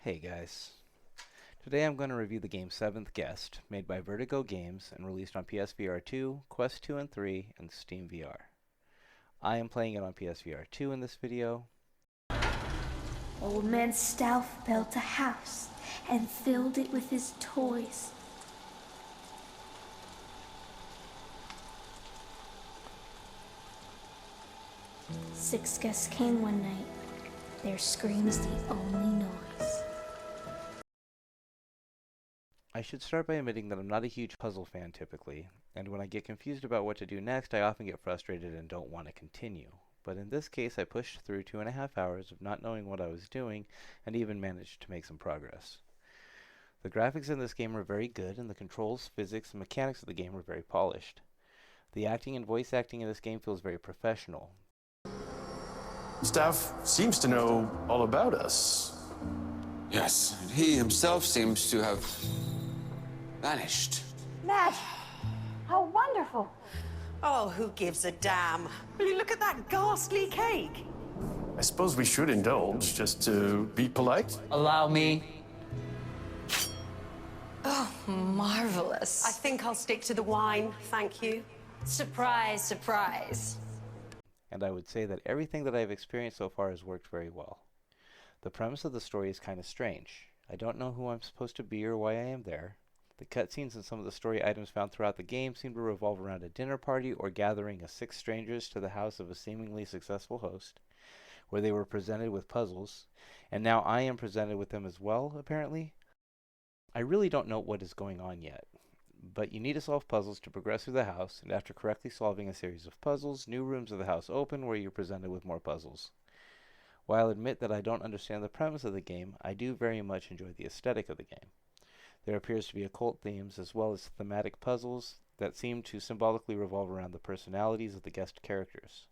Hey guys. Today I'm going to review the game 7th Guest, made by Vertigo Games and released on PSVR 2, Quest 2 and 3, and Steam VR. I am playing it on PSVR 2 in this video. Old Man Stauff built a house and filled it with his toys. Six guests came one night. Their screams the only noise. I should start by admitting that I'm not a huge puzzle fan typically, and when I get confused about what to do next, I often get frustrated and don't want to continue. But in this case, I pushed through 2.5 hours of not knowing what I was doing, and even managed to make some progress. The graphics in this game are very good, and the controls, physics, and mechanics of the game are very polished. The acting and voice acting in this game feels very professional. Stauff seems to know all about us. Yes, and he himself seems to have vanished. Ned, how wonderful. Oh, who gives a damn? Will you look at that ghastly cake? I suppose we should indulge just to be polite. Allow me. Oh, marvelous. I think I'll stick to the wine, thank you. Surprise, surprise. And I would say that everything that I've experienced so far has worked very well. The premise of the story is kind of strange. I don't know who I'm supposed to be or why I am there. The cutscenes and some of the story items found throughout the game seem to revolve around a dinner party or gathering of 6 strangers to the house of a seemingly successful host, where they were presented with puzzles, and now I am presented with them as well, apparently. I really don't know what is going on yet, but you need to solve puzzles to progress through the house, and after correctly solving a series of puzzles, new rooms of the house open where you're presented with more puzzles. While I'll admit that I don't understand the premise of the game, I do very much enjoy the aesthetic of the game. There appears to be occult themes as well as thematic puzzles that seem to symbolically revolve around the personalities of the guest characters.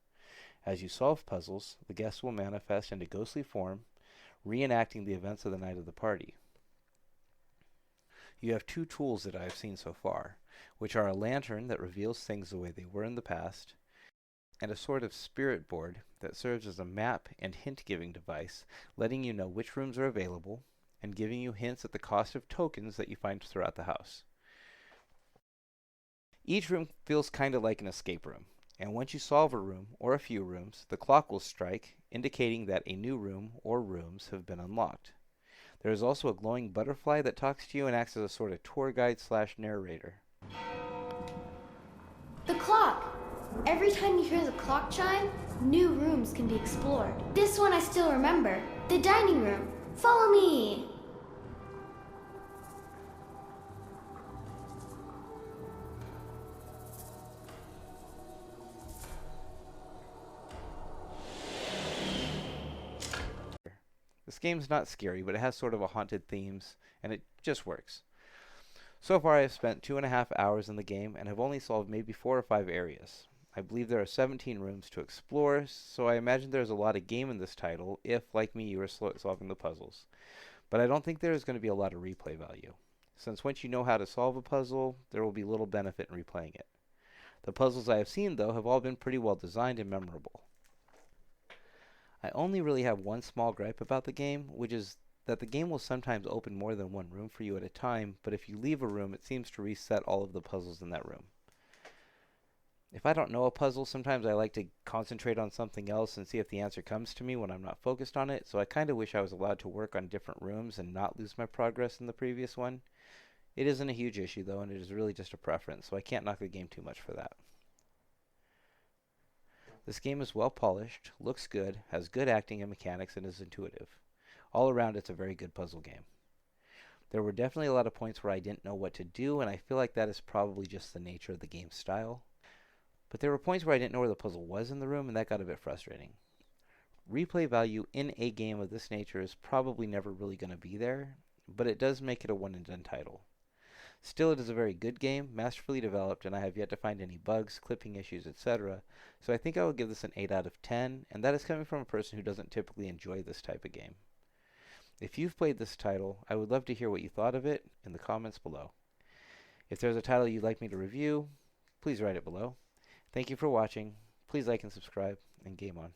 As you solve puzzles, the guests will manifest into ghostly form, reenacting the events of the night of the party. You have 2 tools that I have seen so far, which are a lantern that reveals things the way they were in the past, and a sort of spirit board that serves as a map and hint-giving device, letting you know which rooms are available, and giving you hints at the cost of tokens that you find throughout the house. Each room feels kind of like an escape room, and once you solve a room, or a few rooms, the clock will strike, indicating that a new room or rooms have been unlocked. There is also a glowing butterfly that talks to you and acts as a sort of tour guide / narrator. The clock! Every time you hear the clock chime, new rooms can be explored. This one I still remember. The dining room. Follow me! This game's not scary, but it has sort of a haunted themes, and it just works. So far I have spent 2.5 hours in the game and have only solved maybe 4 or 5 areas. I believe there are 17 rooms to explore, so I imagine there's a lot of game in this title if, like me, you are solving the puzzles. But I don't think there is going to be a lot of replay value, since once you know how to solve a puzzle, there will be little benefit in replaying it. The puzzles I have seen, though, have all been pretty well designed and memorable. I only really have one small gripe about the game, which is that the game will sometimes open more than one room for you at a time, but if you leave a room, it seems to reset all of the puzzles in that room. If I don't know a puzzle, sometimes I like to concentrate on something else and see if the answer comes to me when I'm not focused on it, so I kind of wish I was allowed to work on different rooms and not lose my progress in the previous one. It isn't a huge issue though, and it is really just a preference, so I can't knock the game too much for that. This game is well polished, looks good, has good acting and mechanics, and is intuitive. All around, it's a very good puzzle game. There were definitely a lot of points where I didn't know what to do, and I feel like that is probably just the nature of the game's style. But there were points where I didn't know where the puzzle was in the room, and that got a bit frustrating. Replay value in a game of this nature is probably never really going to be there, but it does make it a one-and-done title. Still, it is a very good game, masterfully developed, and I have yet to find any bugs, clipping issues, etc. So I think I will give this an 8 out of 10, and that is coming from a person who doesn't typically enjoy this type of game. If you've played this title, I would love to hear what you thought of it in the comments below. If there's a title you'd like me to review, please write it below. Thank you for watching. Please like and subscribe, and game on.